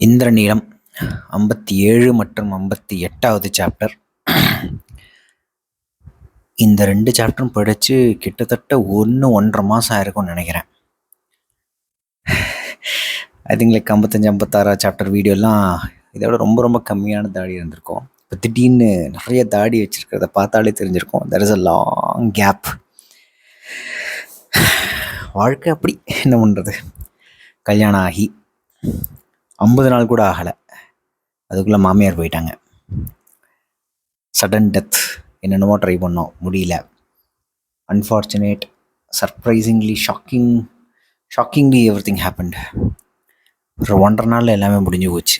இந்திரநீலம் 57 மற்றும் 58வது சாப்டர். இந்த 2 சாப்டரும் படித்து கிட்டத்தட்ட 1.5 மாதம் ஆயிருக்கும்னு நினைக்கிறேன். ஐ திங்க் லைக் 55-56 சாப்டர் வீடியோலாம் இதோட ரொம்ப ரொம்ப கம்மியான தாடி இருந்திருக்கும். இப்போ திடீர்னு நிறைய தாடி வச்சுருக்கிறத பார்த்தாலே தெரிஞ்சிருக்கும். There is a long gap. வாழ்க்கை அப்படி என்ன பண்ணுறது. கல்யாணம் ஆகி 50 நாள் கூட ஆகலை, அதுக்குள்ளே மாமியார் போயிட்டாங்க. Sudden death. என்னென்னமோ ட்ரை பண்ணோம், முடியல. Unfortunate, surprisingly shockingly every thing happened. ஒரு 1.5 நாளில் எல்லாமே முடிஞ்சு போச்சு.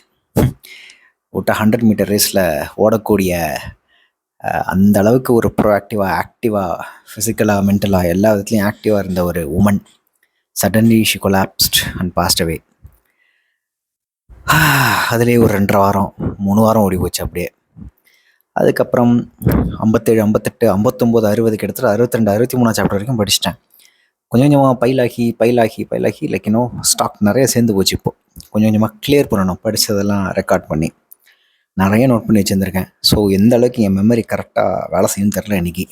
விட்ட 100 மீட்டர் ரேஸில் ஓடக்கூடிய அந்த அளவுக்கு ஒரு ப்ரோஆக்டிவாக, ஆக்டிவாக, ஃபிசிக்கலாக, மென்டலாக எல்லா விதத்துலையும் ஆக்டிவாக இருந்த ஒரு woman suddenly she collapsed and passed away. அதுலேயே ஒரு 2.5 வாரம் 3 வாரம் ஓடி போச்சு அப்படியே. அதுக்கப்புறம் 57, 58, 59, 60 கிட்டத்தட்ட 62, 63 சாப்டர் வரைக்கும் படிச்சிட்டேன். கொஞ்சம் கொஞ்சமாக பைலாகி லைக் ஸ்டாக் நிறைய சேர்ந்து போச்சு. இப்போது கொஞ்சம் கொஞ்சமாக கிளியர் பண்ணணும், படித்ததெல்லாம் ரெக்கார்ட் பண்ணி நிறைய நோட் பண்ணி வச்சுருந்துருக்கேன். ஸோ எந்த அளவுக்கு என் மெமரி கரெக்டாக வேலை செய்யணும்னு தெரில இன்றைக்கி.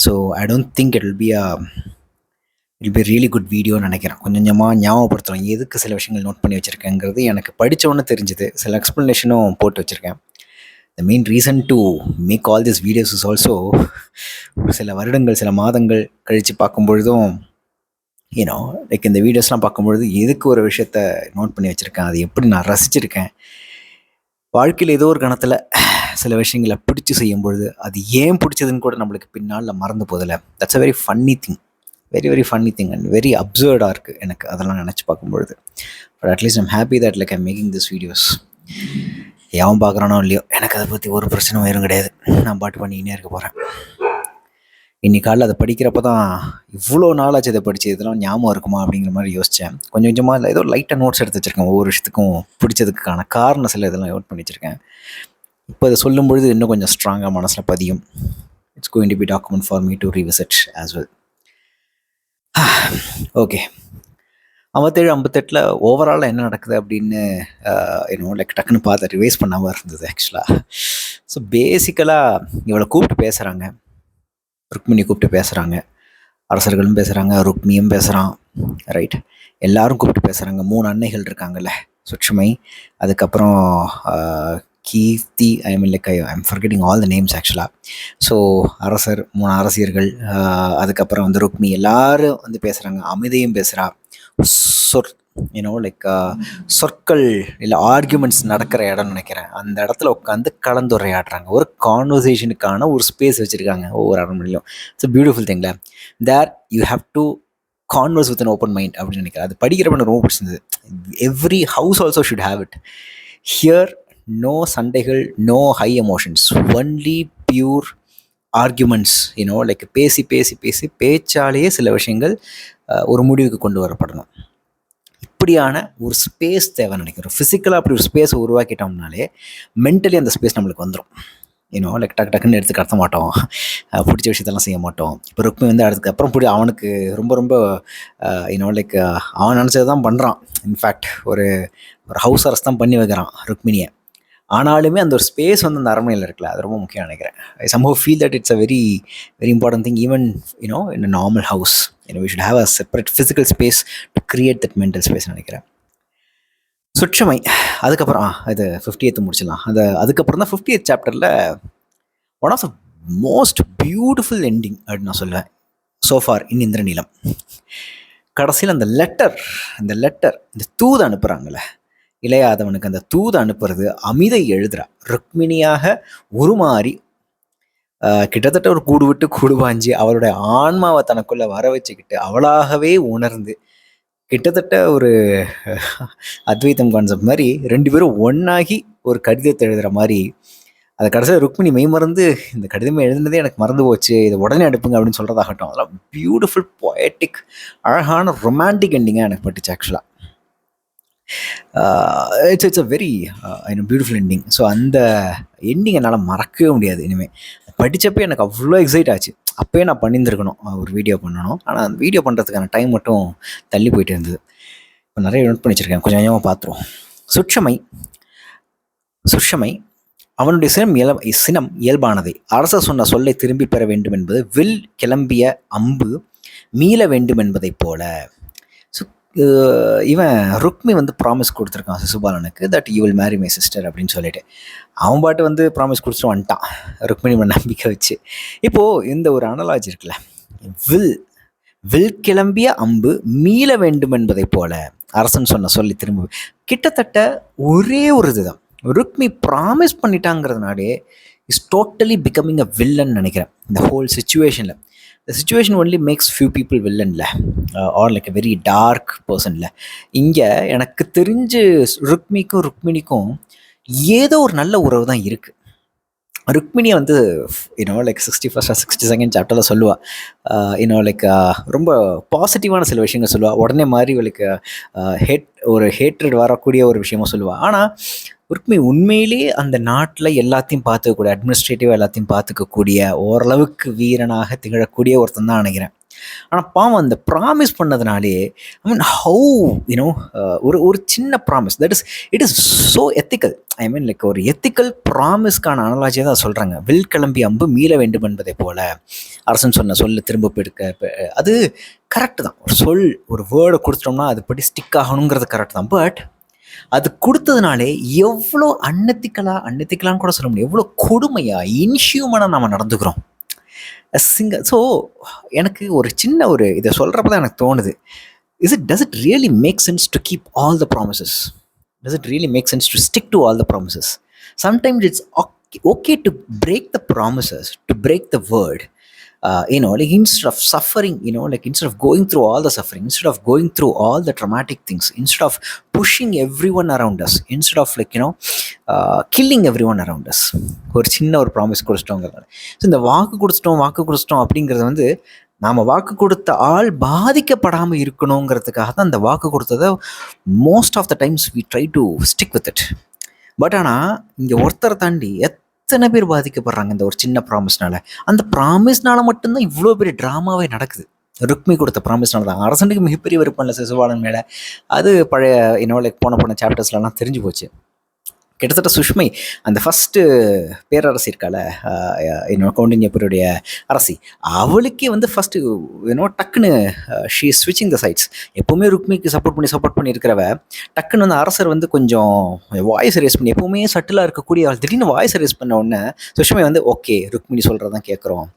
So I don't think it will be really good வீடியோன்னு நினைக்கிறேன். கொஞ்சம் கொஞ்சமாக ஞாபகப்படுத்துகிறோம் எதுக்கு சில விஷயங்கள் நோட் பண்ணி வச்சுருக்கேங்கிறது. எனக்கு படித்தவொன்னே தெரிஞ்சுது. சில எக்ஸ்ப்ளனேஷனும் போட்டு வச்சுருக்கேன். The main reason to make all this videos is also சில வருடங்கள், சில மாதங்கள் கழித்து பார்க்கும்பொழுதும் லைக் இந்த வீடியோஸ்லாம் பார்க்கும்பொழுது எதுக்கு ஒரு விஷயத்த நோட் பண்ணி வச்சுருக்கேன், அது எப்படி நான் ரசிச்சிருக்கேன், வாழ்க்கையில் ஏதோ ஒரு கணத்தில் சில விஷயங்களை பிடிச்சி செய்யும் பொழுது அது ஏன் பிடிச்சதுன்னு கூட நம்மளுக்கு பின்னால் மறந்து போதில்லை. That's a very funny thing, very funny thing and very அப்சர்டாக இருக்குது எனக்கு அதெல்லாம் நினச்சி பார்க்கும்பொழுது. But at least I'm happy that like I'm making this videos. எவன் பார்க்குறானோ இல்லையோ, எனக்கு அதை பற்றி ஒரு பிரச்சனை வரும் கிடையாது. நான் பாட்டு பண்ணிக்கினே இருக்க போகிறேன். இன்னைக்கு காலையில் அதை படிக்கிறப்ப தான் இவ்வளோ நாளாச்சு இதை படித்து இதெல்லாம் ஞாபகம் இருக்குமா அப்படிங்கிற மாதிரி யோசித்தேன். கொஞ்சம் கொஞ்சமாக இல்லை, ஏதோ லைட்டாக நோட்ஸ் எடுத்து வச்சுருக்கேன். ஒவ்வொரு விஷயத்துக்கும் பிடிச்சதுக்கான காரணம் சில இதெல்லாம் நோட் பண்ணி வச்சுருக்கேன். இப்போ அதை சொல்லும் பொழுது இன்னும் கொஞ்சம் ஸ்ட்ராங்காக மனசில் பதியும். It's going to be document for me to revisit as well. Okay, 57, 58 ஓவராலாக என்ன நடக்குது அப்படின்னு லைக் டக்குன்னு பார்த்து ரிவைஸ் பண்ணாமல் இருந்தது ஆக்சுவலாக. ஸோ பேசிக்கலாக இவளை கூப்பிட்டு பேசுகிறாங்க, ருக்மிணி கூப்பிட்டு பேசுகிறாங்க, அரசர்களும் பேசுகிறாங்க, ருக்மியும் பேசுகிறான், ரைட்? எல்லாரும் கூப்பிட்டு பேசுகிறாங்க. 3 அன்னைகள் இருக்காங்கல்ல, சுட்சுமை, அதுக்கப்புறம் Keerthi, I mean like I'm forgetting all the names ஆக்சுவலாக. ஸோ அரசர், 3 அரசியர்கள், அதுக்கப்புறம் வந்து ருக்மி, எல்லாரும் வந்து பேசுகிறாங்க. அமிதையும் பேசுகிறா. லைக் சொற்கள் இல்லை ஆர்கியூமெண்ட்ஸ் நடக்கிற இடம்னு நினைக்கிறேன். அந்த இடத்துல உட்காந்து கலந்துரையாடுறாங்க. ஒரு கான்வர்சேஷனுக்கான ஒரு ஸ்பேஸ் வச்சுருக்காங்க ஒவ்வொரு அரண்மனையிலும். It's a beautiful thing. There you have to converse with an open mind அப்படின்னு நினைக்கிறேன். அது படிக்கிறப்ப எனக்கு ரொம்ப பிடிச்சிருந்தது. Every house also should have it. Here no சண்டைகள், no high emotions, only pure arguments. Like பேசி பேச்சாலேயே சில விஷயங்கள் ஒரு முடிவுக்கு கொண்டு வரப்படணும். இப்படியான ஒரு ஸ்பேஸ் தேவைன்னு நினைக்கிறோம். ஃபிசிக்கலாக அப்படி ஒரு ஸ்பேஸை உருவாக்கிட்டோம்னாலே மென்டலி அந்த ஸ்பேஸ் நம்மளுக்கு வந்துடும். லைக் டக்குன்னு எடுத்து கடத்த மாட்டோம், பிடிச்ச விஷயத்தெல்லாம் செய்ய மாட்டோம். இப்போ ருக்மி வந்து அதுக்கப்புறம் அவனுக்கு ரொம்ப ரொம்ப லைக் அவன் நினச்சது தான் பண்ணுறான். இன்ஃபேக்ட் ஒரு ஹவுஸ் அரெஸ்ட் தான் பண்ணி வைக்கிறான் ருக்மிணியை. ஆனாலுமே அந்த ஒரு ஸ்பேஸ் வந்து அந்த அரண்மனையில் இருக்குல்ல, அது ரொம்ப முக்கியம் நினைக்கிறேன். ஐ somehow feel that it's a very very important thing even in a normal house. We should have a separate physical space to create that mental space நினைக்கிறேன். சுட்சுமை அதுக்கப்புறம் இது 50th முடிச்சிடலாம். அதுக்கப்புறம் தான் 50th சாப்டரில் one of the most beautiful ending அப்படின்னு நான் சொல்லுவேன் ஸோ ஃபார் இன் இந்திரநீலம். கடைசியில் அந்த லெட்டர் இந்த தூது அனுப்புகிறாங்களே இளையாதவனுக்கு, அந்த தூது அனுப்புறது அமிதை எழுதுறா. ருக்மிணியாக உருமாறி கிட்டத்தட்ட ஒரு கூடு விட்டு கூடு வாஞ்சி அவளுடைய ஆன்மாவை தனக்குள்ள வர வச்சுக்கிட்டு அவளாகவே உணர்ந்து கிட்டத்தட்ட ஒரு அத்வைத்தம் கான்செப்ட் மாதிரி 2 பேரும் ஒன்னாகி ஒரு கடிதத்தை எழுதுகிற மாதிரி. அதை கடைசியில் ருக்மிணி மெய்மறந்து இந்த கடிதமே எழுதுனதே எனக்கு மறந்து போச்சு, இதை உடனே அனுப்புங்க அப்படின்னு சொல்கிறதாகட்டும், அதெல்லாம் பியூட்டிஃபுல் பொயட்டிக் அழகான ரொமான்டிக் எண்டிங்காக எனக்கு பட்டுச்சு ஆக்சுவலாக. It's a very beautiful ending. So அந்த எண்டிங் என்னால் மறக்கவே முடியாது. இனிமேல் படித்தப்போ எனக்கு அவ்வளோ எக்ஸைட் ஆச்சு. அப்போயே நான் பண்ணியிருந்துருக்கணும், ஒரு வீடியோ பண்ணணும். ஆனால் அந்த வீடியோ பண்ணுறதுக்கான டைம் மட்டும் தள்ளி போயிட்டு இருந்தது. இப்போ நிறைய நோட் பண்ணி வச்சுருக்கேன், கொஞ்சம் கொஞ்சமாக பார்த்துருவோம். சுற்றமை சுஷமை அவனுடைய சினம் இயல்பானதை. அரசர் சொன்ன சொல்லை திரும்பி பெற வேண்டும் என்பது வில் கிளம்பிய அம்பு மீள வேண்டும் என்பதைப் போல. ஸோ இவன் ருக்மி வந்து ப்ராமிஸ் கொடுத்துருக்கான் சிசுபாலனுக்கு, that you will marry my sister அப்படின்னு சொல்லிட்டு. அவன் பாட்டு வந்து ப்ராமிஸ் கொடுத்துட்டு வந்துட்டான் ருக்மிணி நம்பிக்கை வச்சு. இப்போது இந்த ஒரு அனலாஜி இருக்குல்ல, வில் வில் கிளம்பிய அம்பு மீள வேண்டும் என்பதைப் போல அரசன் சொன்ன சொல்லி திரும்ப, கிட்டத்தட்ட ஒரே ஒரு இதுதான். ருக்மி ப்ராமிஸ் பண்ணிட்டாங்கிறதுனாலே is totally becoming a villain நினைக்கிறேன் இந்த ஹோல் சுச்சுவேஷனில். The situation only makes few people வில்லன்ல are like a very dark பர்சன்ல. இங்கே எனக்கு தெரிஞ்சு ருக்மிக்கும் ருக்மிணிக்கும் ஏதோ ஒரு நல்ல உறவு தான் இருக்குது. ருக்மிணியை வந்து லைக் 61st or 62nd சாப்டரில் சொல்லுவாள், லைக் ரொம்ப பாசிட்டிவான சில விஷயங்கள் சொல்லுவாள். உடனே மாதிரி லைக் ஒரு ஹேட்ரட் வரக்கூடிய ஒரு விஷயமும் சொல்லுவாள். ஆனால் ருக்மி உண்மையிலேயே அந்த நாட்டில் எல்லாத்தையும் பார்த்துக்கக்கூடிய, அட்மினிஸ்ட்ரேட்டிவாக எல்லாத்தையும் பார்த்துக்கக்கூடிய ஓரளவுக்கு வீரனாக திகழக்கூடிய ஒருத்தன் தான் நினைக்கிறேன். ஆனால் பாவம் அந்த ப்ராமிஸ் பண்ணதுனாலே, ஐ மீன் ஹவு ஒரு சின்ன promise that it is so ethical. I mean like ஒரு எத்திக்கல் ப்ராமிஸ்க்கான அனலாஜியை தான் சொல்கிறாங்க. வில் கிளம்பி அம்பு மீள வேண்டும் என்பதை போல அரசன் சொன்ன சொல்ல திரும்ப எடுக்க, அது கரெக்டு தான். ஒரு சொல் ஒரு வேர்டை கொடுத்துட்டோம்னா அது படி ஸ்டிக் ஆகணுங்கிறது கரெக்ட் தான். பட் அது கொடுத்ததுனாலே எவ்வளோ அன்னெத்திக்கலான்னு கூட சொல்ல முடியும், எவ்வளோ கொடுமையாக இன்ஹியூமனாக நம்ம நடந்துக்கிறோம். ஸோ எனக்கு ஒரு சின்ன ஒரு இதை சொல்கிறப்ப தான் எனக்கு தோணுது, does it really make sense to keep all the promises? Does it really make sense to stick to all the promises? Sometimes it's okay to break the promises, to break the word. Like instead of suffering, like instead of going through all the suffering, instead of going through all the traumatic things, instead of pushing everyone around us, instead of like killing everyone around us, ஒரு சின்ன ஒரு promise கொடுத்துட்டோங்கிறதுனால. So இந்த வாக்கு கொடுத்துட்டோம் அப்படிங்கிறது வந்து நாம் வாக்கு கொடுத்த ஆள் பாதிக்கப்படாமல் இருக்கணுங்கிறதுக்காக தான் அந்த வாக்கு கொடுத்ததை most of the times we try to stick with it. But ஆனால் இங்கே ஒருத்தரை தாண்டி எத்தனை பேர் பாதிக்கப்படுறாங்க இந்த ஒரு சின்ன ப்ராமிஸ்னால. அந்த ப்ராமிஸ்னால மட்டும்தான் இவ்வளோ பெரிய ட்ராமாவே நடக்குது. ருக்மி கொடுத்த ப்ராமிஸ்னால தான். அரசனுக்கு மிகப்பெரிய விருப்பம் இல்லை சிசுபாலன் மேலே. அது பழைய லைக் போன சாப்டர்ஸ்லாம் தெரிஞ்சு போச்சு. கிட்டத்தட்ட சுஷ்மை அந்த ஃபஸ்ட்டு பேரரசி இருக்கால, கௌண்டின்யபுரியுடைய அரசி, அவளுக்கே வந்து ஃபஸ்ட்டு டக்குன்னு ஷீ ஸ்விட்சிங் த சைட்ஸ். எப்போவுமே ருக்மிக்கு சப்போர்ட் பண்ணி இருக்கிறவ டக்குன்னு வந்து அரசர் வந்து கொஞ்சம் வாய்ஸ் ரேஸ் பண்ணி, எப்போவுமே சட்டிலாக இருக்கக்கூடிய அவள் திடீர்னு வாய்ஸ் ரேஸ் பண்ண உடனே சுஷ்மை வந்து ஓகே ருக்மிணி சொல்கிறதான் கேட்குறோம்,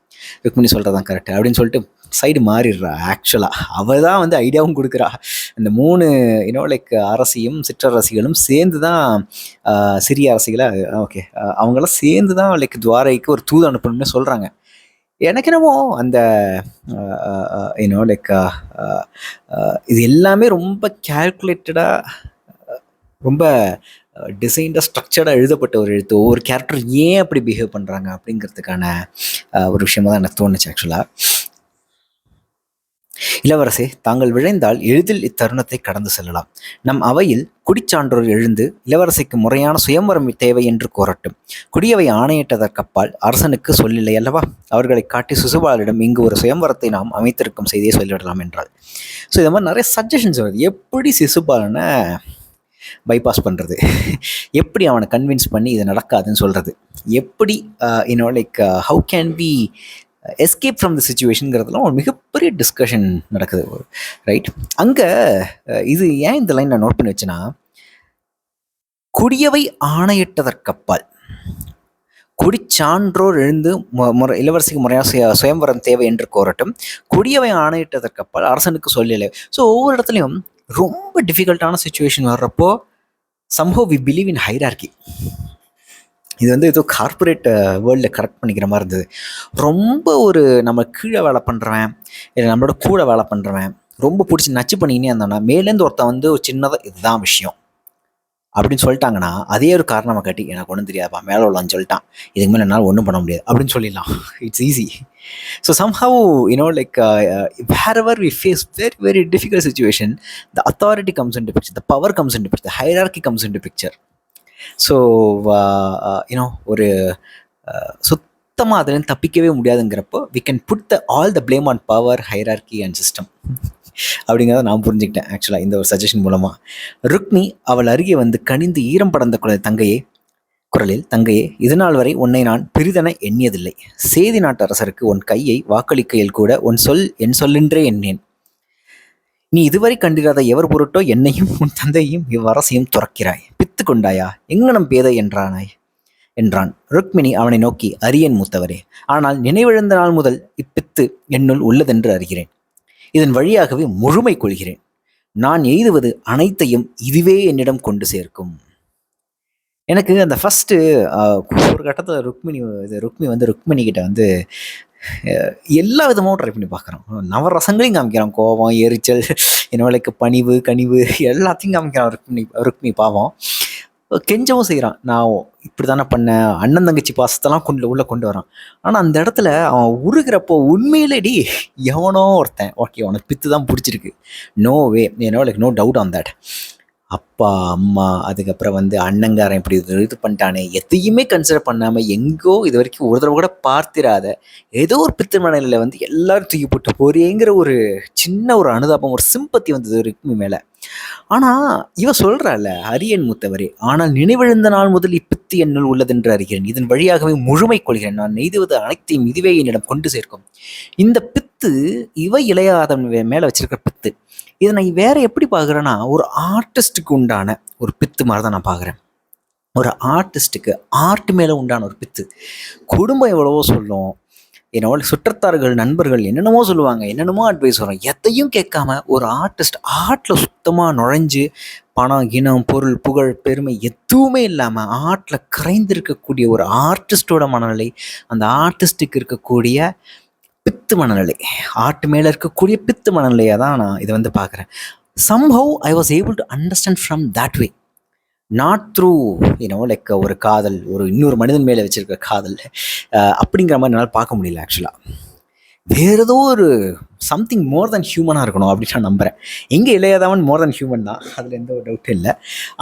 ருக்மிணி சொல்கிறதான் கரெக்டு அப்படின்னு சொல்லிட்டு சைடு மாறிடுறா. ஆக்சுவலாக அவள் தான் வந்து ஐடியாவும் கொடுக்குறா. இந்த 3 லைக் அரசியும் சிற்றரசிகளும் சேர்ந்து தான், சிறிய அரசிகளை ஓகே அவங்களாம் சேர்ந்து தான் லைக் துவாரைக்கு ஒரு தூது அனுப்பணும்னு சொல்கிறாங்க. எனக்கு என்னமோ அந்த லைக் இது எல்லாமே ரொம்ப கேல்குலேட்டடாக, ரொம்ப டிசைன்டாக ஸ்ட்ரக்சர்டாக எழுதப்பட்ட ஒரு எழுத்து. ஒவ்வொரு கேரக்டர் ஏன் அப்படி பிஹேவ் பண்ணுறாங்க அப்படிங்கிறதுக்கான ஒரு விஷயமா தான் எனக்கு தோணுச்சு ஆக்சுவலாக. இளவரசே, தாங்கள் விழைந்தால் எளிதில் இத்தருணத்தை கடந்து செல்லலாம். நம் அவையில் குடிச்சான்றோர் எழுந்து இளவரசிக்கு முறையான சுயம்வரம் தேவை என்று கோரட்டும். குடியவை ஆணையிட்டதற்கப்பால் அரசனுக்கு சொல்லில்லை அல்லவா? அவர்களை காட்டி சிசுபாலிடம் இங்கு ஒரு சுயம்வரத்தை நாம் அமைத்திருக்கும் செய்தியை சொல்லிவிடலாம் என்றாள். ஸோ இது மாதிரி நிறைய சஜஷன்ஸ் வருது. எப்படி சிசுபாலனை பைபாஸ் பண்ணுறது, எப்படி அவனை கன்வின்ஸ் பண்ணி இது நடக்காதுன்னு சொல்கிறது, எப்படி like how can be escape from the சிச்சுவேஷனுங்கிறதுலாம் ஒரு மிகப்பெரிய டிஸ்கஷன் நடக்குது, ரைட்? அங்கே இது ஏன் இந்த லைன் நான் நோட் பண்ணி வச்சேன்னா, குடியவை ஆணையிட்டதற்கப்பால் குடிச்சான்றோர் எழுந்து இளவரசிக்கு முறையாக சுயம்வரம் தேவை என்று கோரட்டும். குடியவை ஆணையிட்டதற்கப்பால் அரசனுக்கு சொல்லலை. ஸோ ஒவ்வொரு இடத்துலையும் ரொம்ப டிஃபிகல்ட்டான சுச்சுவேஷன் வர்றப்போ somehow we believe in hierarchy. இது வந்து ஏதோ கார்பரேட் வேர்ல்டில் கரெக்ட் பண்ணிக்கிற மாதிரி இருந்தது. ரொம்ப ஒரு நம்ம கீழே வேலை பண்ணுறவன் இல்லை நம்மளோட கூட வேலை பண்ணுறவன் ரொம்ப பிடிச்சி நச்சு பண்ணிக்கினே இருந்தானா, மேலேருந்து ஒருத்தன் வந்து ஒரு சின்னதாக இதுதான் விஷயம் அப்படின்னு சொல்லிட்டாங்கன்னா, அதே ஒரு காரணமாக காட்டி எனக்கு ஒன்றும் தெரியாதுப்பா, மேலே உள்ளான்னு சொல்லிட்டான், இதுக்கு மேலே என்னால் ஒன்றும் பண்ண முடியாது அப்படின்னு சொல்லிடலாம். It's easy. So somehow like wherever we face very very difficult situation, the authority comes into picture, the power comes into picture, the hierarchy comes into picture. So ஒரு சுத்தமாக அதுலேருந்து தப்பிக்கவே முடியாதுங்கிறப்போ we can put all the blame on power, hierarchy and system. அப்படிங்கிறத நான் புரிஞ்சுக்கிட்டேன் ஆக்சுவலாக இந்த ஒரு சஜஷன் மூலமாக. ருக்மி அவள் அருகே வந்து கனிந்து ஈரம் படர்ந்த குரலில், தங்கையே, இதுநாள் வரை உன்னை நான் பிரிதென எண்ணியதில்லை. சேதி நாட்டு அரசருக்கு உன் கையை வாக்களிக்கையில் கூட என் சொல்லென்றே எண்ணேன். நீ இதுவரை கண்டிராத எவர் பொருட்டோ என்னையும் உன் தந்தையும் இவ்வரசையும் துறக்கிறாய். பித்து கொண்டாயா? எங்கனம் பேதை என்றான். ருக்மிணி அவனை நோக்கி, அரியன் மூத்தவரே, ஆனால் நினைவிழந்த நாள் முதல் இப்பித்து என்னுள் உள்ளதென்று அறிகிறேன். இதன் வழியாகவே முழுமை கொள்கிறேன். நான் எய்துவது அனைத்தையும் இதுவே என்னிடம் கொண்டு சேர்க்கும். எனக்கு அந்த ஃபஸ்ட்டு ஒரு கட்டத்தில் ருக்மி வந்து ருக்மிணி கிட்ட வந்து எல்லா விதமாகவும் ட்ரை பண்ணி பார்க்குறான். நவரசங்களையும் காமிக்கிறான். கோபம், எரிச்சல், என்னவளுக்கு பணிவு, கனிவு எல்லாத்தையும் காமிக்கிறான். ருக்மி பாவம் கெஞ்சவும் செய்கிறான். நான் இப்படி தானே பண்ணேன், அண்ணன் தங்கச்சி பாசத்தெல்லாம் உள்ளே கொண்டு வரான். ஆனால் அந்த இடத்துல அவன் உருகிறப்போ உண்மையிலேடி எவனோ ஒருத்தன், ஓகே உனக்கு பித்து தான் பிடிச்சிருக்கு, no way, like no doubt on that. அப்பா, அம்மா, அதுக்கப்புறம் வந்து அண்ணங்காரன் இப்படி இது பண்ணிட்டானே, எதையுமே கன்சிடர் பண்ணாமல் எங்கோ இது வரைக்கும் ஒரு தடவை கூட பார்த்திராத ஏதோ ஒரு பித்து மனநிலையில் வந்து எல்லாரும் தூக்கி போட்டு போறேங்கிற ஒரு சின்ன ஒரு அனுதாபம், ஒரு சிம்பத்தி வந்தது ருக்மி மேலே. ஆனால் இவ சொல்கிறாள், அரியன் மூத்தவரே, ஆனால் நினைவிழந்த நாள் முதல் இப்பித்து என்னுள் உள்ளதென்று அறிகிறேன். இதன் வழியாகவே முழுமை கொள்கிறேன். நான் நெய்துவது அனைத்தையும் இதுவே என்னிடம் கொண்டு சேர்க்கும். இந்த பித்து இவ இளையாதவன் மேலே வச்சிருக்கிற பித்து. இதை நான் வேற எப்படி பார்க்குறேன்னா, ஒரு ஆர்டிஸ்ட்டுக்கு உண்டான ஒரு பித்து மாதிரி தான் நான் பார்க்குறேன். ஒரு ஆர்டிஸ்ட்டுக்கு ஆர்ட் மேலே உண்டான ஒரு பித்து. குடும்பம் எவ்வளவோ சொல்லும், என்னோட சுற்றத்தார்கள், நண்பர்கள் என்னென்னமோ சொல்லுவாங்க, என்னென்னமோ அட்வைஸ் வரும், எதையும் கேட்காம ஒரு ஆர்டிஸ்ட் ஆர்ட்டில் சுத்தமாக நுழைஞ்சு பணம், இனம், பொருள், புகழ், பெருமை எதுவுமே இல்லாமல் ஆர்ட்டில் கரைந்திருக்கக்கூடிய ஒரு ஆர்டிஸ்டோட மனநிலை, அந்த ஆர்டிஸ்ட்டுக்கு இருக்கக்கூடிய பித்து மனநிலை, ஆர்ட் மேலே இருக்கக்கூடிய பித்து மனநிலையாக தான் நான் இதை வந்து பார்க்குறேன். somehow I was able to understand from that way, not through like ஒரு காதல், ஒரு இன்னொரு மனிதன் மேலே வச்சிருக்க காதல் அப்படிங்கிற மாதிரி என்னால் பார்க்க முடியல. ஆக்சுவலாக வேறு ஏதோ ஒரு சம்திங் மோர் தென் ஹியூமனாக இருக்கணும் அப்படின்னு நான் நம்புகிறேன். எங்கே இளையாதவன் மோர் தென் ஹியூமன் தான், அதில் எந்த ஒரு டவுட்டும் இல்லை.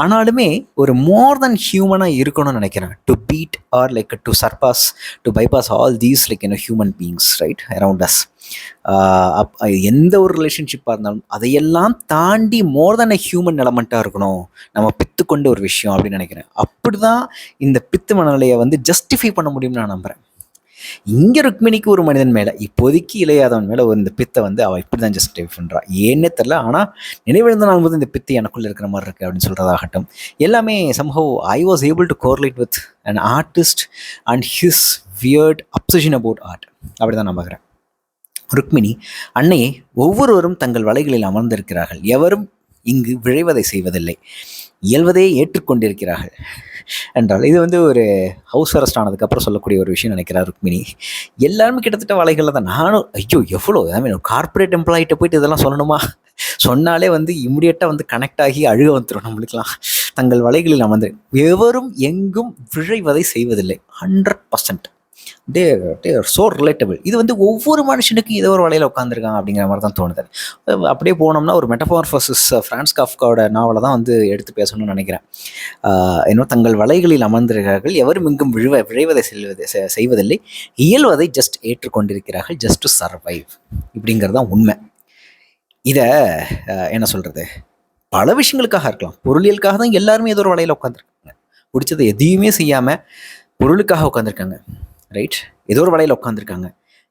ஆனாலுமே ஒரு மோர் தென் ஹியூமனாக இருக்கணும்னு நினைக்கிறேன். To beat or like to surpass, to bypass all these like human beings right around us. எந்த ஒரு ரிலேஷன்ஷிப்பாக இருந்தாலும் அதையெல்லாம் தாண்டி மோர் தென் ஹியூமன் எலமெண்ட்டாக இருக்கணும் நம்ம பித்து கொண்ட ஒரு விஷயம் அப்படின்னு நினைக்கிறேன். அப்படி தான் இந்த பித்து மனநிலையை வந்து ஜஸ்டிஃபை பண்ண முடியும்னு நான் நம்புகிறேன். இங்கே ருக்மிணிக்கு ஒரு மனிதன் மேலே, இப்போதைக்கு இளையாதவன் மேலே இந்த பித்தை வந்து அவள் இப்படி தான் ஜஸ்டிஃபை பண்ணுறா, ஏன்னே தெரில. ஆனால் நினைவிழந்த நாள் போது இந்த பித்து எனக்குள்ளே இருக்கிற மாதிரி இருக்குது அப்படின்னு சொல்கிறதாகட்டும், எல்லாமே somehow I was able to correlate with an artist and his weird obsession about art. அப்படி தான் நான் பார்க்குறேன். ருக்மிணி, அன்னையே, ஒவ்வொருவரும் தங்கள் வலைகளில் அமர்ந்திருக்கிறார்கள். எவரும் இங்கு விழைவதை செய்வதில்லை, இயல்வதையே ஏற்றுக்கொண்டிருக்கிறார்கள் என்றால், இது வந்து ஒரு ஹவுஸ் அரெஸ்ட் ஆனதுக்கப்புறம் சொல்லக்கூடிய ஒரு விஷயம் நினைக்கிறார் ருக்மிணி. எல்லாருமே கிட்டத்தட்ட வலைகளில் தான். நானும் ஐயோ எவ்வளோ ஒரு கார்பரேட் எம்ப்ளாயிட்ட போயிட்டு இதெல்லாம் சொல்லணுமா, சொன்னாலே வந்து இம்மிடியட்டாக வந்து கனெக்ட் ஆகி அழுக வந்துடும் நம்மளுக்கெல்லாம். தங்கள் வலைகளில் அமர்ந்து எவரும் எங்கும் விழைவதை செய்வதில்லை, 100%. So relatable. இது வந்து ஒவ்வொரு மனுஷனுக்கும் ஏதோ ஒரு வலையில் உட்காந்துருக்காங்க அப்படிங்கிற மாதிரி தான் தோணுது. அப்படியே போனோம்னா ஒரு மெட்டமார்ஃபோசிஸ் ஃப்ரான்ஸ் காஃப்காவோட நாவலை தான் வந்து எடுத்து பேசணும்னு நினைக்கிறேன். இன்னும் தங்கள் வலைகளில் அமர்ந்திருக்கிறார்கள், எவரும் இங்கும் விழைவதை செய்வதில்லை, இயல்வதை ஜஸ்ட் ஏற்றுக்கொண்டிருக்கிறார்கள், ஜஸ்ட் டு சர்வைவ். இப்படிங்கிறது தான் உண்மை. இதை என்ன சொல்கிறது, பல விஷயங்களுக்காக இருக்கலாம். பொருளியலுக்காக தான் எல்லாருமே ஏதோ ஒரு வலையில் உட்காந்துருக்காங்க. பிடிச்சதை எதையுமே செய்யாமல் பொருளுக்காக உட்காந்துருக்காங்க, ரைட்? ஏதோ ஒரு வலையில் உட்காந்துருக்காங்க,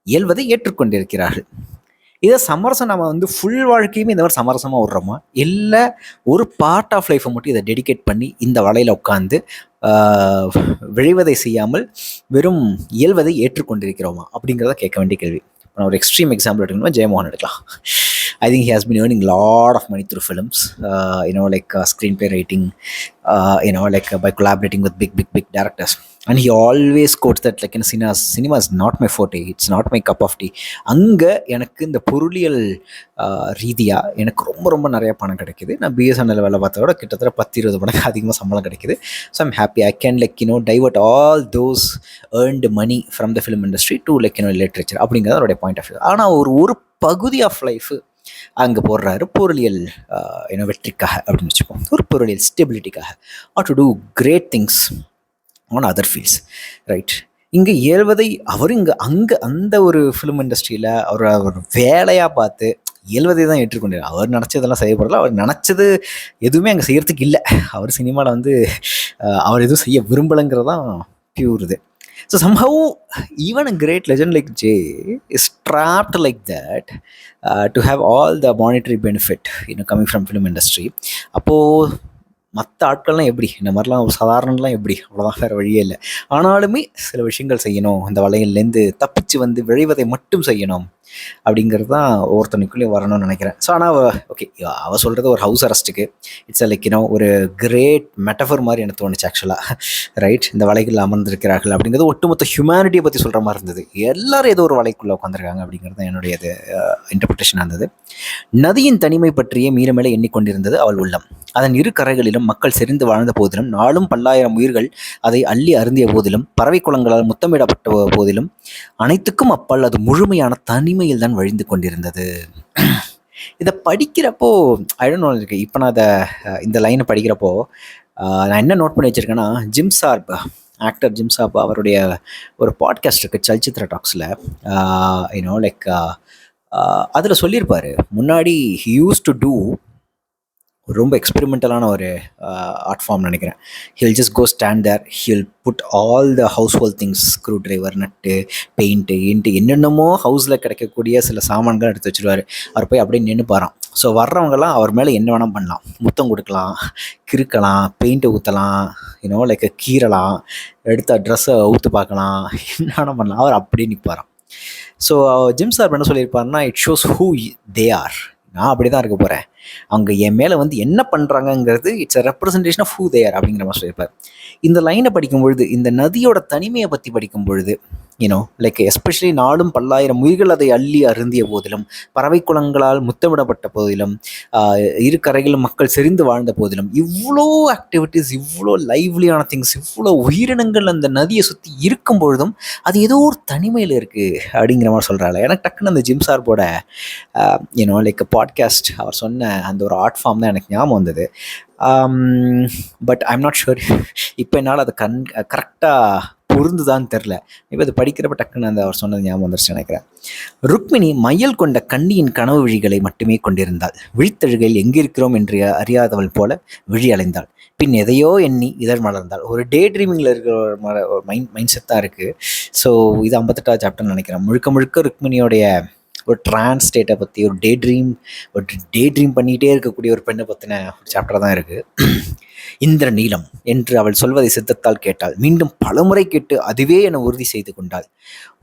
இயல்வதை ஏற்றுக்கொண்டிருக்கிறார்கள். இதை சமரசம் நம்ம வந்து ஃபுல் வாழ்க்கையுமே இந்த மாதிரி சமரசமாக விடுறோமா, இல்லை ஒரு பார்ட் ஆஃப் லைஃப்பை மட்டும் இதை டெடிகேட் பண்ணி இந்த வலையில் உட்காந்து விழைவதை செய்யாமல் வெறும் இயல்வதை ஏற்றுக்கொண்டிருக்கிறோமா அப்படிங்கிறத கேட்க வேண்டிய கேள்வி. நான் ஒரு எக்ஸ்ட்ரீம் எக்ஸாம்பிள் எடுக்கணும்னா ஜெயமோகன் எடுக்கலாம். I think he has been earning a lot of money through films, like screenplay writing, like by collaborating with big directors. And he always quotes that like cinema is not my forte, it's not my cup of tea. அங்கே எனக்கு இந்த பொருளியல் ரீதியாக எனக்கு ரொம்ப ரொம்ப நிறைய பணம் கிடைக்கிது. நான் பிஎஸ்என்எல் வேலை பார்த்தா கூட கிட்டத்தட்ட 10-20 மடங்கு அதிகமாக சம்பளம் கிடைக்கிது. So I'm happy. I can divert all those earned money from the film industry to literature அப்படிங்கிறது அவருடைய பாயிண்ட் ஆஃப் வியூ. ஆனால் ஒரு பகுதி ஆஃப் லைஃபு அங்கே போடுறாரு பொருளியல் வெற்றிக்காக அப்படின்னு வச்சுப்போம், ஒரு பொருளியல் ஸ்டெபிலிட்டிக்காக, or to do great things on other fields, right? இங்கே இயல்வதை அவர் அங்கே அந்த ஒரு ஃபிலிம் இண்டஸ்ட்ரியில் அவர் வேலையாக பார்த்து இயல்வதை தான் ஏற்றுக்கொண்டார். அவர் நினச்சதெல்லாம் செய்யப்படல. அவர் நினச்சது எதுவுமே அங்கே செய்யறதுக்கு இல்லை. அவர் சினிமாவில் வந்து அவர் எதுவும் செய்ய விரும்பலைங்கிறது தான் பியூர் இது. So somehow, even a great legend like Jay is trapped like that to have all the monetary benefit, coming from film industry. அப்போது மற்ற ஆட்கள்லாம் எப்படி, இந்த மாதிரிலாம் ஒரு சாதாரணலாம் எப்படி, அவ்வளோதான், வேறு வழியே இல்லை. ஆனாலுமே சில விஷயங்கள் செய்யணும், இந்த வலையிலேருந்து தப்பிச்சு வந்து விழைவதை மட்டும் செய்யணும் அப்படிங்கிறது தான் ஒவ்வொருத்தனுக்குள்ளேயும் வரணும்னு நினைக்கிறேன். ஸோ ஆனால் ஓகே, அவள் சொல்கிறது ஒரு ஹவுஸ் அரெஸ்ட்டுக்கு இட்ஸ் லைக் ஒரு கிரேட் மெட்டஃபர் மாதிரி எனக்கு தோணுச்சு ஆக்சுவலாக. ரைட், இந்த வலைகள் அமர்ந்திருக்கிறார்கள் அப்படிங்கிறது ஒட்டுமொத்த ஹியூமனிட்டியை பற்றி சொல்கிற மாதிரி இருந்தது. எல்லாரும் ஏதோ ஒரு வலைக்குள்ளே உட்காந்துருக்காங்க அப்படிங்கிறது தான் என்னுடைய இன்டர்பிரிட்டேஷனாக இருந்தது. நதியின் தனிமை பற்றியே மீற மேலே எண்ணிக்கொண்டிருந்தது அவள் உள்ளம். அதன் இரு கரைகளிலும் மக்கள் செறிந்து வாழ்ந்த போதிலும், நாளும் பல்லாயிரம் உயிர்கள் அதை அள்ளி அருந்திய போதிலும், பறவை குளங்களால் முத்தமிடப்பட்ட போதிலும், அனைத்துக்கும் அப்பால் அது முழுமையான தனிமையில் தான் வழிந்து கொண்டிருந்தது. இதை படிக்கிறப்போ ஐடோன்ட் நோ இருக்கு. இப்போ நான் இந்த லைனை படிக்கிறப்போ நான் என்ன நோட் பண்ணி வச்சுருக்கேன்னா, ஜிம் சார்ப், ஆக்டர் ஜிம் சார்ப், அவருடைய ஒரு பாட்காஸ்ட் இருக்குது சல்சித்ரா டாக்ஸில். லைக் அதில் சொல்லியிருப்பார், முன்னாடி ஹி யூஸ் டு டூ ரொம்ப எக்ஸ்பெரிமெண்டலான ஒரு ஆர்ட் ஃபார்ம் நினைக்கிறேன். He'll just go stand there, he'll put all the household things, screwdriver, nut, paint என்னென்னமோ ஹவுஸில் கிடைக்கக்கூடிய சில சாமான்கள் எடுத்து வச்சுருவார். அவர் போய் அப்படியே நின்றுப்பாராம். ஸோ வர்றவங்கெல்லாம் அவர் மேலே என்ன வேணால் பண்ணலாம், முத்தம் கொடுக்கலாம், கிறுக்கலாம், பெயிண்ட்டை ஊற்றலாம், லைக் கீறலாம், எடுத்த ட்ரெஸ்ஸை ஊற்று பார்க்கலாம், என்ன வேணால் பண்ணலாம். அவர் அப்படியே நிற்பாராம். ஸோ ஜிம் சார் என்ன சொல்லியிருப்பாருன்னா, it shows who they are. நான் அப்படி தான் இருக்க போகிறேன், அவங்க என் மேலே வந்து என்ன பண்ணுறாங்கங்கிறது it's a representation of who they are அப்படிங்கிற மாதிரி சொல்லியிருப்பார். இந்த லைனை படிக்கும் பொழுது, இந்த நதியோட தனிமையை பற்றி படிக்கும் பொழுது, லைக் எஸ்பெஷலி நாளும் பல்லாயிரம் உயிர்கள் அதை அள்ளி அருந்திய போதிலும், பறவை குளங்களால் முத்தமிடப்பட்ட போதிலும், இரு கரைகளும் மக்கள் செறிந்து வாழ்ந்த போதிலும், இவ்வளோ ஆக்டிவிட்டீஸ், இவ்வளோ லைவ்லியான திங்ஸ், இவ்வளோ உயிரினங்கள் அந்த நதியை சுற்றி இருக்கும் பொழுதும் அது ஏதோ ஒரு தனிமையில் இருக்குது அப்படிங்கிற மாதிரி சொல்கிறாள். எனக்கு டக்குன்னு அந்த ஜிம் சார்போட லைக் பாட்காஸ்ட் அவர் சொன்ன அந்த ஒரு ஆர்ட் ஃபார்ம் தான் எனக்கு ஞாபகம் வந்தது. பட் ஐம் நாட் ஷுர் இப்போ என்னால் அதை கரெக்டாக பொருந்துதான்னு தெரில. இப்போ அது படிக்கிறப்ப டக்குன்னு அந்த அவர் சொன்னது ஞாபகம் வந்துருச்சு நினைக்கிறேன். ருக்மிணி மையல் கொண்ட கண்ணியின் கனவு விழிகளை மட்டுமே கொண்டிருந்தாள். விழித்தழுகையில் எங்கிருக்கிறோம் என்று அறியாதவள் போல விழி அலைந்தாள். பின் எதையோ எண்ணி இதழ் மலர்ந்தாள். ஒரு டே ட்ரீமிங்கில் இருக்கிற ஒரு மைண்ட் செட் தான் இருக்குது. ஸோ இது 58வது சாப்டர்னு நினைக்கிறேன். முழுக்க முழுக்க ருக்மிணியோடைய ஒரு ட்ரான்ஸ் ஸ்டேட்டை பற்றி, ஒரு டே ட்ரீம் பண்ணிகிட்டே இருக்கக்கூடிய ஒரு பெண்ணை பற்றின ஒரு சாப்டர் தான் இருக்குது. இந்திர நீலம் என்று அவள் சொல்வதை சித்தத்தால் கேட்டாள். மீண்டும் பலமுறை கேட்டு அதுவே என உறுதி செய்து கொண்டாள்.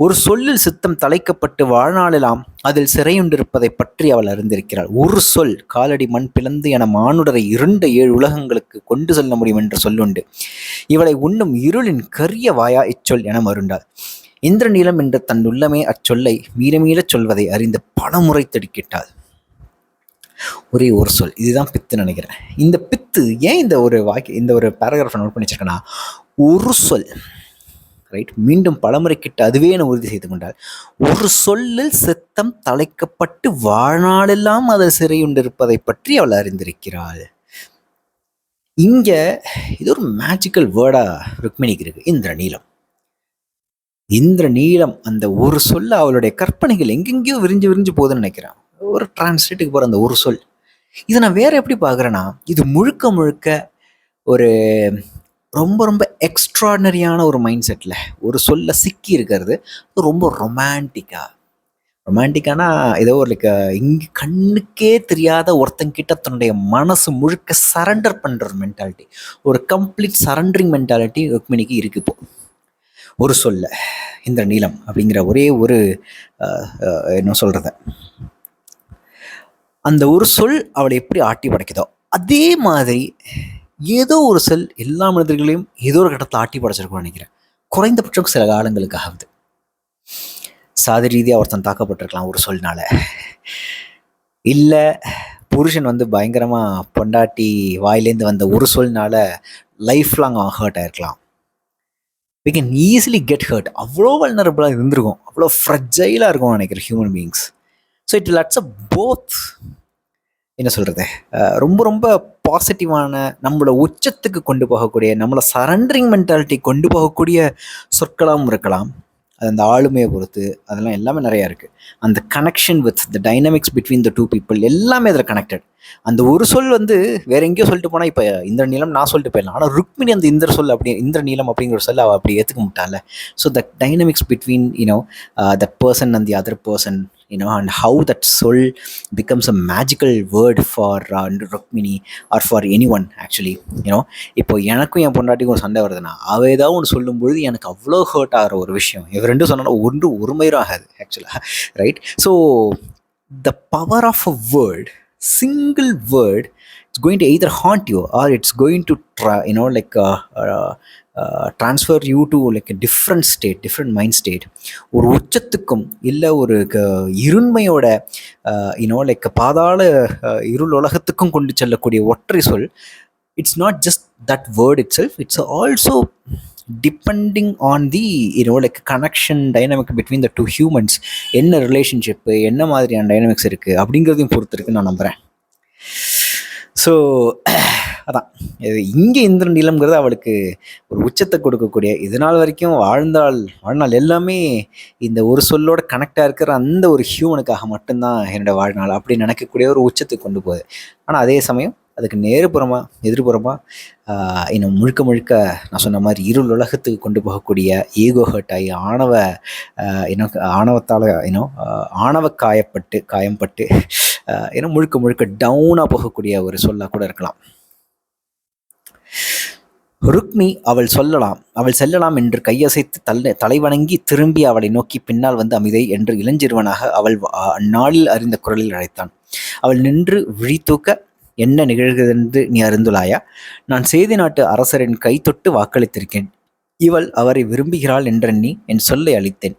ஒரு சொல்லில் சித்தம் தலைக்கப்பட்டு வாழ்நாளெல்லாம் அதில் சிறையுண்டிருப்பதை பற்றி அவள் அறிந்திருக்கிறாள். ஒரு சொல் காலடி மண் பிளந்து என மானுடரை 7 உலகங்களுக்கு கொண்டு செல்ல முடியும் என்று சொல்லுண்டு. இவளை உண்ணும் இருளின் கரிய வாயா இச்சொல் என மருண்டாள். இந்திரநீலம் என்ற தன் உள்ளமே அச்சொல்லை மீளமீளச் சொல்வதை அறிந்து பலமுறை திடுக்கிட்டாள். ஒரே ஒரு சொல், இதுதான் பித்து நினைக்கிறேன். இந்த பித்து ஏன் இந்த ஒரு பேராகிராஃபை நோட் பண்ணி வச்சிருக்கேன்னா, ஒரு சொல், ரைட், மீண்டும் பலமுறை கிட்ட அதுவே என உறுதி செய்து கொண்டாள். ஒரு சொல்லில் சித்தம் தலைக்கப்பட்டு வாழ்நாளெல்லாம் அதை சிறையுண்டிருப்பதை பற்றி அவள் அறிந்திருக்கிறாள். இங்க இது ஒரு மேஜிக்கல் வேர்டா ருக்மிணிக்கு இருக்கு, இந்திரநீலம். இந்திரநீலம் அந்த ஒரு சொல்ல அவளுடைய கற்பனைகள் எங்கெங்கேயோ விரிஞ்சு போகுதுன்னு நினைக்கிறேன். ஒரு டிரான்ஸ்லேட்டுக்கு போகிற அந்த ஒரு சொல், இதை நான் வேற எப்படி பார்க்குறேன்னா, இது முழுக்க ஒரு ரொம்ப எக்ஸ்ட்ராடனரியான ஒரு மைண்ட் செட்டில் ஒரு சொல்ல சிக்கி இருக்கிறது. ரொம்ப ரொமான்டிக்கானா ஏதோ ஒரு லைக் இங்கே கண்ணுக்கே தெரியாத ஒருத்தங்கிட்ட தன்னுடைய மனசு முழுக்க சரண்டர் பண்ணுற ஒரு மென்டாலிட்டி, ஒரு கம்ப்ளீட் சரண்டரிங் மென்டாலிட்டி ருக்மிணிக்கு இருக்கு. இப்போ ஒரு சொல்ல இந்த நீலம் அப்படிங்கிற ஒரே ஒரு என்ன சொல்கிறத, அந்த ஒரு சொல் அவளை எப்படி ஆட்டி படைக்குதோ அதே மாதிரி ஏதோ ஒரு சொல் எல்லா மனிதர்களையும் ஏதோ ஒரு கட்டத்தில் ஆட்டி படைச்சிருக்கும்னு நினைக்கிறேன். குறைந்தபட்சம் சில காலங்களுக்காகுது. சாதி ரீதியாக ஒருத்தன் தாக்கப்பட்டிருக்கலாம் ஒரு சொல்னால, இல்லை புருஷன் வந்து பயங்கரமாக பொண்டாட்டி வாயிலேருந்து வந்த ஒரு சொல்னால லைஃப் லாங் ஹர்ட் ஆயிருக்கலாம். we can easily get hurt. அவ்வளோ வல்னரபிளாக இருந்திருக்கும், அவ்வளோ ஃப்ரெஜைலாக இருக்கும் நினைக்கிறேன் human beings. So it லட்ஸ் a both, என்ன சொல்கிறது, ரொம்ப பாசிட்டிவான, நம்மளை உச்சத்துக்கு கொண்டு போகக்கூடிய, நம்மளை சரண்டரிங் மென்டாலிட்டி கொண்டு போகக்கூடிய சொற்களாகவும் இருக்கலாம். அது அந்த ஆளுமையை பொறுத்து அதெல்லாம் எல்லாமே நிறையா இருக்குது. அந்த connection with the dynamics between the two people எல்லாமே அதில் கனெக்டட். அந்த ஒரு சொல் வந்து வேற எங்கேயோ சொல்லிட்டு போனால் இப்போ இந்திர நீளம் நான் சொல்லிட்டு போயிடலாம், ஆனால் ருக்மிணி அந்த இந்திர சொல் அப்படி இந்திர நீளம் அப்படிங்கிற சொல்ல அவள் அப்படி ஏற்றுக்க மாட்டாள். So the dynamics between the person and the other person, and how that soul becomes a magical word for Rukmini or for anyone actually. இப்போ எனக்கும் என் பொண்டாட்டிக்கும் ஒரு சண்டை வருதுன்னா அவள் ஏதாவது ஒன்று சொல்லும்பொழுது எனக்கு அவ்வளோ ஹர்ட் ஆகிற ஒரு விஷயம், இவ ரெண்டும் சொன்னா ஒரு மயிரும் ஆகாது ஆக்சுவலாக, right? So the power of a word, single word, it's going to either haunt you or it's going to transfer you to like a different state, different mind state. ஒரு உச்சத்துக்கும் இல்லை ஒரு இருண்மையோட லைக் பாதாள இருள் உலகத்துக்கும் கொண்டு செல்லக்கூடிய ஒற்றை சொல். It's not just that word itself, it's also depending on the like connection dynamic between the two humans. என்ன ரிலேஷன்ஷிப்பு, என்ன மாதிரியான டைனமிக்ஸ் இருக்குது அப்படிங்கிறதையும் பொறுத்து இருக்குன்னு நான் நம்புகிறேன். ஸோ அதான் இது இங்கே இந்திர நீளம்ங்கிறது அவளுக்கு ஒரு உச்சத்தை கொடுக்கக்கூடிய, இதனால் வரைக்கும் வாழ்நாள் எல்லாமே இந்த ஒரு சொல்லோட கனெக்டாக இருக்கிற அந்த ஒரு ஹியூமனுக்காக மட்டும்தான் என்னோட வாழ்நாள் அப்படி நினைக்கக்கூடிய ஒரு உச்சத்துக்கு கொண்டு போகுது. ஆனால் அதே சமயம் அதுக்கு எதிர்புறமாக இன்னும் முழுக்க நான் சொன்ன மாதிரி இருள் உலகத்துக்கு கொண்டு போகக்கூடிய ஈகோ ஹர்ட் ஆகி ஆணவத்தால் ஆணவ காயம்பட்டு முழுக்க டவுனாக போகக்கூடிய ஒரு சொல்லாக கூட இருக்கலாம். ருக்மி அவள் செல்லலாம் என்று கையசைத்து தலைவணங்கி திரும்பி அவளை நோக்கி பின்னால் வந்து அமிதை என்று இளஞ்சிறுவனாக அவள் நாளில் அறிந்த குரலில் அழைத்தான். அவள் நின்று விழித்தூக்க, என்ன நிகழ்கிறதென்று நீ அறிந்துள்ளாயா? நான் சேதி நாட்டு அரசரின் கை தொட்டு வாக்களித்திருக்கேன். இவள் அவரை விரும்புகிறாள் என்றெண்ணி என் சொல்லை அளித்தேன்.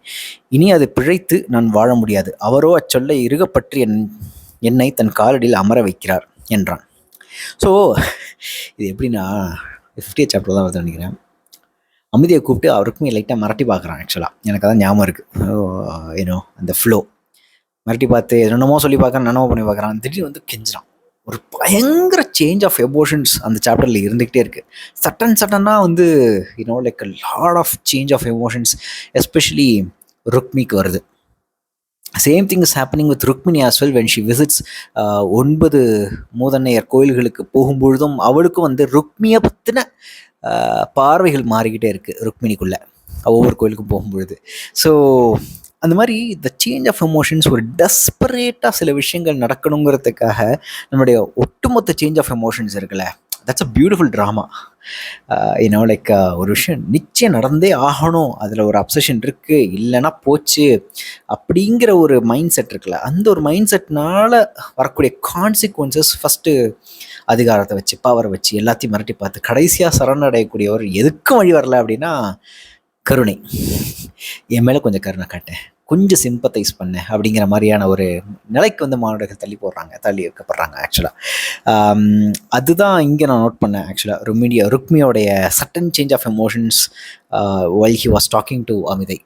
இனி அது பிழைத்து நான் வாழ முடியாது. அவரோ அச்சொல்லை இறுகப்பற்றி என்னை தன் காலடியில் அமர வைக்கிறார் என்றான். ஸோ இது எப்படின்னா 50th சாப்டர் தான் வருது நினைக்கிறேன். அமிதியை கூப்பிட்டு அவருக்குமே லைட்டாக மிரட்டி பார்க்குறான். ஆக்சுவலாக எனக்கு அதான் ஞாபகம் இருக்குது. அந்த ஃப்ளோ மிரட்டி பார்த்து என்னென்னமோ சொல்லி பார்க்குறான், என்னென்னமோ பண்ணி பார்க்குறான். திடீர்னு வந்து கெஞ்சிறான். ஒரு பயங்கர சேஞ்ச் ஆஃப் எமோஷன்ஸ் அந்த சாப்டரில் இருந்துக்கிட்டே இருக்குது. சட்டனாக வந்து like lot of change of emotions especially ருக்மிக்கு வருது. Same thing is happening with Rukmini as well when she visits 9 மூதன்னையர் கோயில்களுக்கு போகும்பொழுதும் அவளுக்கும் வந்து ருக்மியை பற்றின பார்வைகள் மாறிக்கிட்டே இருக்குது ருக்மிணிக்குள்ளே ஒவ்வொரு கோயிலுக்கும் போகும்பொழுது. ஸோ அந்த மாதிரி த சேஞ்ச் ஆஃப் எமோஷன்ஸ் ஒரு டெஸ்பரேட்டாக சில விஷயங்கள் நடக்கணுங்கிறதுக்காக நம்மளுடைய ஒட்டுமொத்த சேஞ்ச் ஆஃப் எமோஷன்ஸ் இருக்குல்ல, that's a beautiful drama. Like ஒரு விஷயம் நிச்சயம் நடந்தே ஆகணும், அதில் ஒரு அப்சஷன் இருக்குது, இல்லைன்னா போச்சு அப்படிங்கிற ஒரு மைண்ட் செட் இருக்குல்ல, அந்த ஒரு மைண்ட் செட்னால வரக்கூடிய கான்சிக்வன்சஸ் ஃபஸ்ட்டு அதிகாரத்தை வச்சு பவரை வச்சு எல்லாத்தையும் மிரட்டி பார்த்து கடைசியாக சரணடையக்கூடியவர் எதுக்கும் வழி வரல அப்படின்னா கருணை. என் மேலே கொஞ்சம் கருணை காட்டேன், கொஞ்சம் சிம்பத்தைஸ் பண்ணேன் அப்படிங்கிற மாதிரியான ஒரு நிலைக்கு வந்து மாணவர்கள் தள்ளி வைக்கப்படுறாங்க. ஆக்சுவலாக அதுதான் இங்கே நான் நோட் பண்ணேன். ஆக்சுவலாக ருக்மியோடைய sudden change of emotions while he was talking to அமிதை.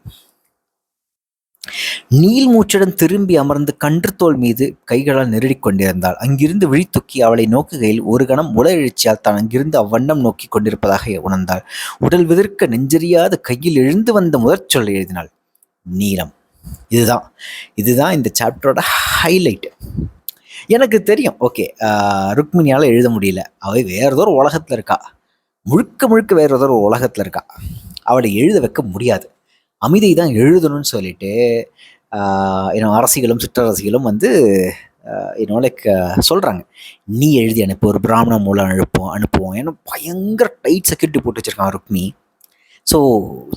நீல் மூச்சுடன் திரும்பி அமர்ந்து கன்று தோல் மீது கைகளால் நெருடி கொண்டிருந்தாள். அங்கிருந்து விழித்தூக்கி அவளை நோக்குகையில் ஒரு கணம் உடல் எழுச்சியால் தான் அங்கிருந்து அவ்வண்ணம் நோக்கி கொண்டிருப்பதாக உணர்ந்தாள். உடல் விதிர்க்க நெஞ்சறியாத கையில் எழுந்து வந்த முதற் சொல்லை எழுதினாள், நீலம். இதுதான் இந்த சாப்டரோட ஹைலைட். எனக்கு தெரியும், ஓகே, ருக்மிணியால் எழுத முடியல, அவள் வேறதோ ஒரு உலகத்தில் இருக்கா, முழுக்க வேறதோ ஒரு உலகத்தில் இருக்கா, அவளை எழுத வைக்க முடியாது, அமிதை தான் எழுதணும்னு சொல்லிட்டு அரசிகளும் சிற்றரசிகளும் வந்து லைக் சொல்கிறாங்க, நீ எழுதி அனுப்பு, ஒரு பிராமண மூலம் அனுப்புவோம். ஏன்னா பயங்கர டைட் செக்யூரிட்டி போட்டு வச்சுருக்கான் ருக்மி. ஸோ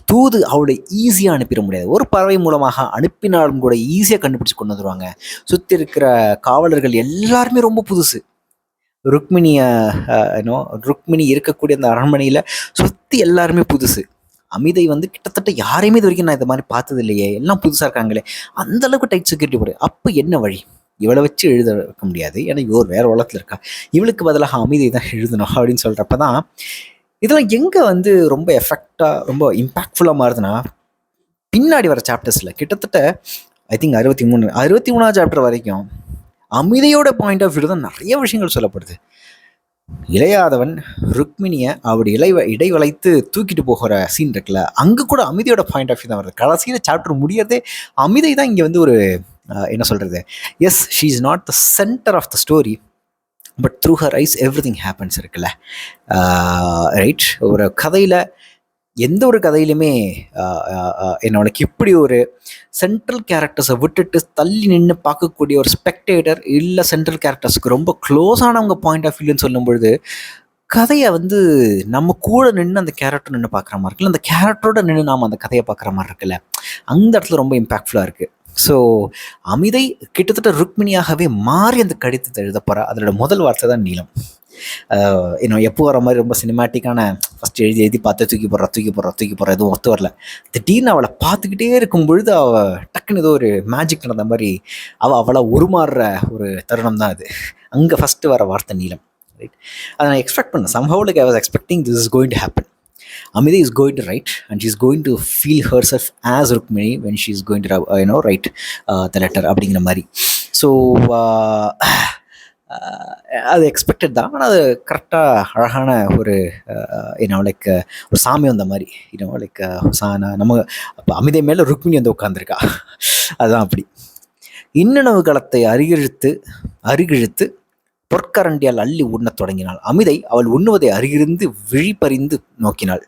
தூது அவளை ஈஸியாக அனுப்பிட முடியாது. ஒரு பறவை மூலமாக அனுப்பினாலும் கூட ஈஸியாக கண்டுபிடிச்சி கொண்டு வந்துடுவாங்க. சுற்றி இருக்கிற காவலர்கள் எல்லாருமே ரொம்ப புதுசு. ருக்மிணி இருக்கக்கூடிய அந்த அரண்மனையில் சுற்றி எல்லாருமே புதுசு. அமிதை வந்து கிட்டத்தட்ட யாரையுமே இது வரைக்கும் நான் இந்த மாதிரி பார்த்தது இல்லையே, எல்லாம் புதுசாக இருக்காங்களே, அந்தளவுக்கு டைட் செக்யூரிட்டி போடு. அப்போ என்ன வழி? இவளை வச்சு எழுத வைக்க முடியாது, ஏன்னா இவர் வேறு உலகத்தில் இருக்கா, இவளுக்கு பதிலாக அமிதை தான் எழுதணும் அப்படின்னு சொல்கிறப்ப தான் இதெல்லாம் எங்கே வந்து ரொம்ப எஃபெக்டாக ரொம்ப இம்பேக்ட்ஃபுல்லாக மாறுதுன்னா பின்னாடி வர சாப்டர்ஸில். கிட்டத்தட்ட ஐ திங்க் 63ஆவது சாப்டர் வரைக்கும் அமிதையோட பாயிண்ட் ஆஃப் வியூ தான் நிறைய விஷயங்கள் சொல்லப்படுது. இளையாதவன் ருக்மிணியை அப்படி இடைவளைத்து தூக்கிட்டு போகிற சீன் இருக்குல்ல, அங்கே கூட அமிதையோட பாயிண்ட் ஆஃப் வியூ தான் வருது. கடைசியில் சாப்டர் முடியறதே அமிதை தான் இங்கே வந்து ஒரு என்ன சொல்கிறது, as she is not the centre of the story, but through her eyes everything happens இருக்குல்ல. ரைட், ஒரு கதையில் எந்த ஒரு கதையிலுமே என்னோடக்கு இப்படி ஒரு சென்ட்ரல் கேரக்டர்ஸை விட்டுட்டு தள்ளி நின்று பார்க்கக்கூடிய ஒரு ஸ்பெக்டேட்டர் இல்லை சென்ட்ரல் கேரக்டர்ஸுக்கு ரொம்ப க்ளோஸ் ஆனவங்க பாயிண்ட் ஆஃப் வியூன்னு சொல்லும் பொழுது கதையை வந்து நம்ம கூட நின்று அந்த கேரக்டர் நின்று பார்க்குற மாதிரி இருக்குல்ல, அந்த கேரக்டரோட நின்று நாம் அந்த கதையை பார்க்குற மாதிரி இருக்குல்ல, அந்த இடத்துல ரொம்ப இம்பாக்ட்ஃபுல்லாக இருக்குது. ஸோ அமிதை கிட்டத்தட்ட ருக்மிணியாகவே மாறி அந்த கடிதத்தை எழுத போகிறா. அதோட முதல் வார்த்தை தான் நீளம். இன்னும் எப்போ வர மாதிரி ரொம்ப சினிமேட்டிக்கான ஃபஸ்ட்டு எழுதி பார்த்து தூக்கி போடுற எதுவும் ஒத்து வரல. திடீர்னு அவளை பார்த்துக்கிட்டே இருக்கும் பொழுது அவள் டக்குன்னு ஏதோ ஒரு மேஜிக் நடந்த மாதிரி அவளை உருமாறுற ஒரு தருணம் தான் அது. அங்கே ஃபஸ்ட்டு வர வார்த்தை நீளம். ரைட், அதை நான் எக்ஸ்பெக்ட் பண்ணேன். somehow like I was expecting this is going to happen. Amida is going to write and she's going to feel herself as Rukmini when she's going to write the letter அப்படிங்கிற மாதிரி. So அது expected தான். ஆனால் அது கரெக்டாக அழகான ஒரு like ஒரு சாமி வந்த மாதிரி லைக் நம்ம அப்போ அமிதை மேலே ருக்மிணி வந்து உட்காந்துருக்கா, அதுதான் அப்படி. இன்னனவு களத்தை அருகிழுத்து பொற்கரண்டியால் அள்ளி உண்ணத் தொடங்கினாள். அமிதை அவள் உண்ணுவதை அருகிருந்து விழிப்பறிந்து நோக்கினாள்.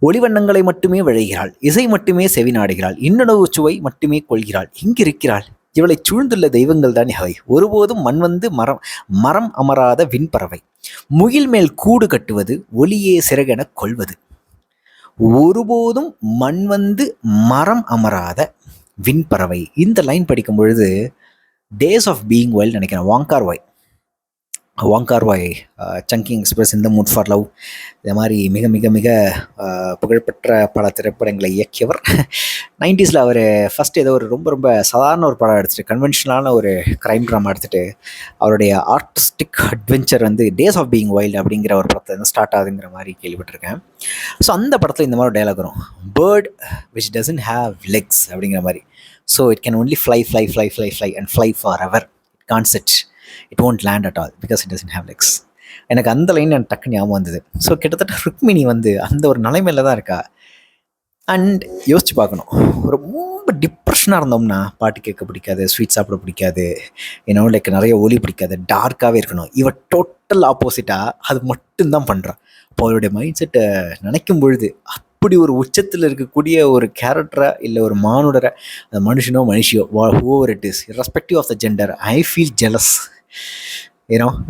ஒளிவண்ணங்களை மட்டுமே விழைகிறாள், இசை மட்டுமே செவிநாடுகிறாள், இன்னுணவு சுவை மட்டுமே கொள்கிறாள். எங்கிருக்கிறாள்? இவளை சூழ்ந்துள்ள தெய்வங்கள் தான் அவை. ஒருபோதும் மண் வந்து மரம் அமராத விண்பறவை, முகில் மேல் கூடு கட்டுவது, ஒளியே சிறகென கொள்வது. ஒருபோதும் மண் வந்து மரம் அமராத விண்பறவை. இந்த லைன் படிக்கும் பொழுது டேஸ் ஆஃப் பீயிங் வைல்ட் நினைக்கிறேன். வாங்கார் வாய் சங்கிங் எக்ஸ்பிரஸ், இந்த மூட் ஃபார் லவ், இது மாதிரி மிக மிக மிக புகழ்பெற்ற பல திரைப்படங்களை இயக்கியவர். 90s அவர் ஃபஸ்ட்டு ஏதோ ஒரு ரொம்ப ரொம்ப சாதாரண ஒரு படம் எடுத்துகிட்டு, கன்வென்ஷனலான ஒரு க்ரைம் ட்ராமா எடுத்துகிட்டு அவருடைய ஆர்டிஸ்டிக் அட்வென்ச்சர் வந்து டேஸ் ஆஃப் பீயிங் வைல்டு அப்படிங்கிற ஒரு படத்தில் ஸ்டார்ட் ஆகுதுங்கிற மாதிரி கேள்விப்பட்டிருக்கேன். ஸோ அந்த படத்தில் இந்த மாதிரி டைலாக் வரும், bird which doesn't have legs அப்படிங்கிற மாதிரி. So it can only fly and fly forever. It can't set, இட் won't land at all because it doesn't have legs. எனக்கு அந்த லைன் எனக்கு டக்கு ஞாபகம் வந்தது. ஸோ கிட்டத்தட்ட ருக்மிணி வந்து அந்த ஒரு நிலைமையில தான் இருக்கா. அண்ட் யோசிச்சு பார்க்கணும், ரொம்ப டிப்ரெஷனாக இருந்தோம்னா பாட்டு கேட்க பிடிக்காது, ஸ்வீட் சாப்பிட பிடிக்காது, லைக் நிறைய ஒலி பிடிக்காது, டார்க்காகவே இருக்கணும். இவன் டோட்டல் ஆப்போசிட்டாக அது மட்டும்தான் பண்ணுறான். இப்போ அவருடைய மைண்ட் செட்டை நினைக்கும் பொழுது அப்படி ஒரு உச்சத்தில் இருக்கக்கூடிய ஒரு கேரக்டரை இல்லை ஒரு மானுடரை, அந்த மனுஷியோ whoever it is, irrespective of the gender, I feel jealous.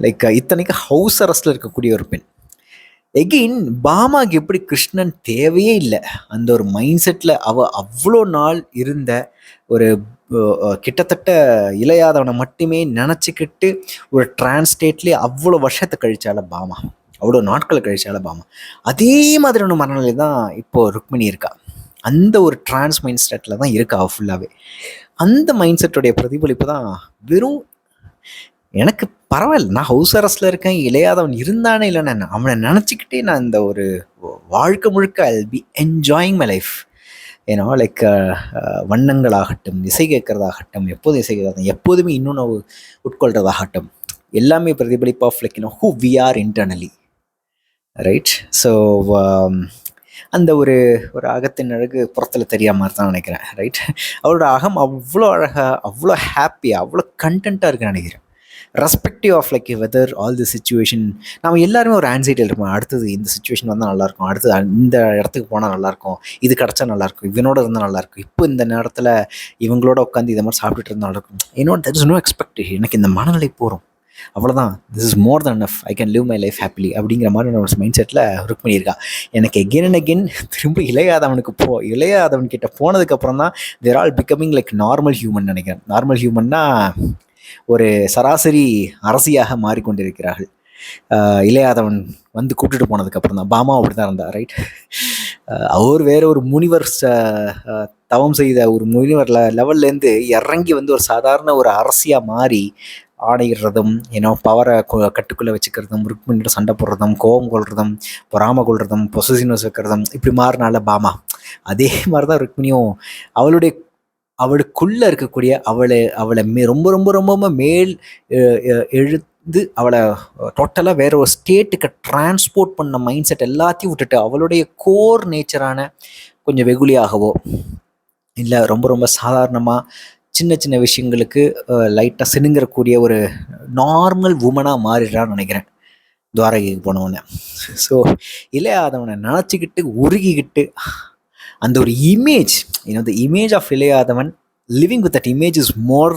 Like இத்தனைக்கு ஹவுஸ் அரெஸ்டில் இருக்கக்கூடிய ஒரு பெண். எகெயின் பாமாக்கு எப்படி கிருஷ்ணன் தேவையே இல்லை, அந்த ஒரு மைண்ட் செட்டில் அவ்வளோ நாள் இருந்த ஒரு கிட்டத்தட்ட இளையாதவனை மட்டுமே நினச்சிக்கிட்டு ஒரு டிரான்ஸ்டேட்லேயே அவ்வளோ வருஷத்தை கழிச்சால பாமா, அவ்வளோ நாட்களை கழிச்சால பாமா. அதே மாதிரியான மனநிலை தான் இப்போது ருக்மிணி இருக்கா. அந்த ஒரு டிரான்ஸ் மைண்ட் செட்டில் தான் இருக்கா ஃபுல்லாகவே. அந்த மைண்ட் செட்டோடைய பிரதிபலிப்பு தான் வெறும் எனக்கு பரவாயில்ல, நான் ஹவுஸ் அரெஸ்டில் இருக்கேன், இளையாதவன் இருந்தானே இல்லைன்னு அவனை நினச்சிக்கிட்டே நான் இந்த ஒரு வாழ்க்கை முழுக்க I will be enjoying my life. Like வண்ணங்களாகட்டும், இசை கேட்கறதாகட்டும், எப்போதும் இசை கேட்கறதாகட்டும், எப்போதுமே இன்னொன்று உட்கொள்றதாகட்டும், எல்லாமே பிரதிபலிப்பு of like who we are internally. Right. So அந்த ஒரு அகத்தின் அழகு புறத்தில் தெரியாத மாதிரி தான் நினைக்கிறேன். ரைட். அவரோட அகம் அவ்வளோ அழகாக, அவ்வளோ ஹாப்பியாக, அவ்வளோ கண்டென்ட்டாக இருக்குன்னு நினைக்கிறேன். Respective of like whether all the situation. நம்ம எல்லாருமே ஒரு ஆன்சைட்டியில் இருப்போம், அடுத்தது இந்த சுச்சுவேஷன் வந்தால் நல்லாயிருக்கும், அடுத்தது இந்த இடத்துக்கு போனால் நல்லாயிருக்கும், இது கிடச்சா நல்லாயிருக்கும், இவனோட இருந்தால் நல்லாயிருக்கும், இப்போ இந்த நேரத்தில் இவங்களோட உட்காந்து இதை மாதிரி சாப்பிட்டுட்டு இருந்தால் நல்லாயிருக்கும். That is no expectation. எனக்கு இந்த மனநிலை போகிறோம், அவ்வளோதான், this is more than enough, I can live my life happily அப்படிங்கிற மாதிரி ஒரு மைண்ட் செட்டில் ருக்மிணி இருக்கா. எனக்கு எகெயின் அண்ட் அகெயின் திரும்ப இளையாதவன் கிட்ட போனதுக்கப்புறம் தான் there all becoming like normal human நினைக்கிறேன். நார்மல் ஹியூமன்னா ஒரு சராசரி அரசியாக மாறிக்கொண்டிருக்கிறார்கள். இளையாதவன் வந்து கூப்பிட்டுட்டு போனதுக்கப்புறம் தான். பாமா அப்படி தான் இருந்தார். ரைட். அவர் வேற ஒரு முனிவர் தவம் செய்த ஒரு முனிவர் லெவல்லேருந்து இறங்கி வந்து ஒரு சாதாரண ஒரு அரசியாக மாறி ஆணையிடுறதும், பவரை கட்டுக்குள்ளே வச்சுக்கிறதும், ருக்மிணியோட சண்டை போடுறதும், கோபம் கொள்றதும், பொறாம கொள்றதும், பொசசிவ்னஸ் வைக்கிறதும், இப்படி மாறினால பாமா. அதே மாதிரி தான் ருக்மிணியும் அவளுக்குள்ளே இருக்கக்கூடிய அவளை ரொம்ப ரொம்ப ரொம்ப ரொம்ப மேல் இது அவளை டோட்டலாக வேற ஒரு ஸ்டேட்டுக்கு டிரான்ஸ்போர்ட் பண்ண மைண்ட் செட் எல்லாத்தையும் விட்டுட்டு அவளுடைய கோர் நேச்சரான கொஞ்சம் வெகுளியாகவோ இல்லை ரொம்ப ரொம்ப சாதாரணமாக சின்ன சின்ன விஷயங்களுக்கு லைட்டாக சினுங்கிறக்கூடிய ஒரு நார்மல் உமனாக மாறிடுறான்னு நினைக்கிறேன் துவாரகைக்கு போனவொடனே. ஸோ இளையாதவனை நினச்சிக்கிட்டு உருகிக்கிட்டு அந்த ஒரு இமேஜ், த இமேஜ் ஆஃப் இளையாதவன் living with that image is more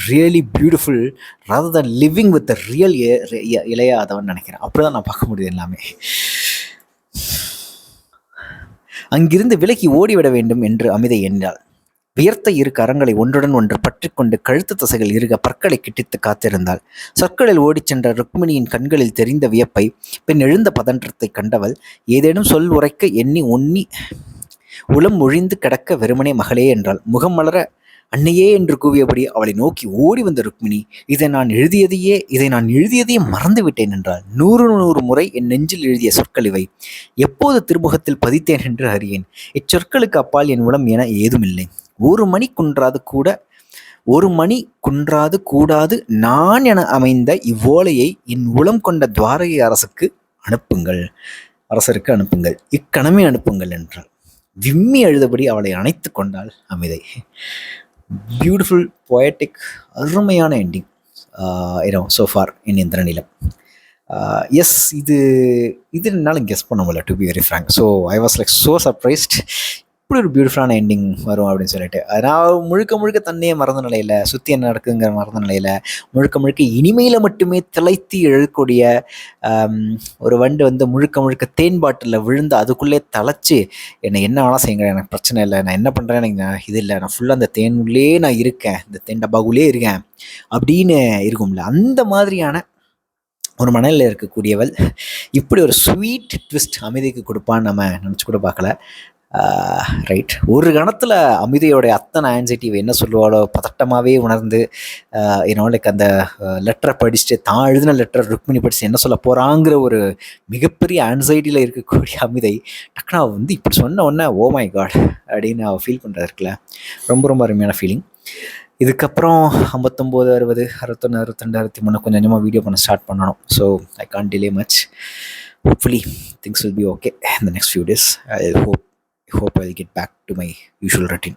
really beautiful rather than living with the real இளையாதவன் நினைக்கிறேன். அப்படி தான் நான் பார்க்க முடியுது எல்லாமே. அங்கிருந்து விலகி ஓடிவிட வேண்டும் என்று அமிதை எண்ணினாள். வியர்த்த இரு கரங்களை ஒன்றுடன் ஒன்று பற்றி கொண்டு கழுத்து தசைகள் இருக பற்களை கிட்டித்து காத்திருந்தாள். சொற்களில் ஓடிச் சென்ற ருக்மிணியின் கண்களில் தெரிந்த வியப்பை, பின் எழுந்த பதற்றத்தை கண்டவள் ஏதேனும் சொல் உரைக்க எண்ணி உண்ணி உளம் ஒழிந்து கிடக்க வெறுமனே மகளே என்றாள். முகம் மலர அன்னையே என்று கூவியபடி அவளை நோக்கி ஓடி வந்த ருக்மிணி, இதை நான் எழுதியதையே மறந்து விட்டேன் என்றாள். 100 முறை என் நெஞ்சில் எழுதிய சொற்கள் இவை எப்போது திருமுகத்தில் பதித்தேன் என்று அறியேன். இச்சொற்களுக்கு அப்பால் என் உளம் என ஏதுமில்லை. ஒரு மணி குன்றாது கூடாது நான் என அமைந்த இவ்வோலையை என் உளம் கொண்ட துவாரகை அரசருக்கு அனுப்புங்கள், இக்கணமே அனுப்புங்கள் என்றாள். விம்மி அழுதபடி அவளை அணைத்து கொண்டாள் அமிதை. பியூட்டிஃபுல் பொயட்டிக் அருமையான எண்டிங் so far in Indraneelam. Yes, இது என்னால் கெஸ் பண்ண முடியல, to be very frank. So I was like so surprised, இப்படி ஒரு பியூட்டிஃபுல்லான எண்டிங் வரும் அப்படின்னு சொல்லிட்டு. நான் முழுக்க தன்னையே மறந்த நிலையில், சுற்றி என்ன நடக்குங்கிற மறந்த நிலையில், முழுக்க இனிமையில் மட்டுமே திளைத்து எழுக்கூடிய ஒரு வண்டு வந்து முழுக்க தேன் பாட்டிலில் விழுந்து அதுக்குள்ளே தலைச்சி என்னை என்ன வேணால் செய்யுங்க, எனக்கு பிரச்சனை இல்லை, நான் என்ன பண்ணுறேன், எனக்கு இது இல்லை, நான் ஃபுல்லாக அந்த தேனுள்ளே நான் இருக்கேன், இந்த தேன் டப்பாக்குள்ளே இருக்கேன் அப்படின்னு இருக்கும்ல, அந்த மாதிரியான ஒரு மனநிலையில் இருக்கக்கூடியவள் இப்படி ஒரு ஸ்வீட் ட்விஸ்ட் அமிதைக்கு கொடுப்பான்னு நம்ம நினச்சி கூட பார்க்கல. ரைட், ஒரு கணத்தில் அமிதையோடைய அத்தனை ஆன்சைட்டி என்ன சொல்லுவாளோ பதட்டமாகவே உணர்ந்து லைக் அந்த லெட்டரை படிச்சுட்டு தான் எழுதின லெட்டர் ருக்மிணி படித்து என்ன சொல்ல போகிறாங்கிற ஒரு மிகப்பெரிய ஆன்சைட்டியில் இருக்கக்கூடிய அமிதை டக்குனா வந்து இப்படி சொன்ன உடனே ஓ மை காட் அப்படின்னு அவள் ஃபீல் பண்ணுறது இருக்குல்ல, ரொம்ப அருமையான ஃபீலிங். இதுக்கப்புறம் 59, 60, 61, 62, 63 கொஞ்சமாக வீடியோ பண்ண ஸ்டார்ட் பண்ணணும். So I can't delay much. Hopefully things will be okay in the next few days. I hope I'll get back to my usual routine.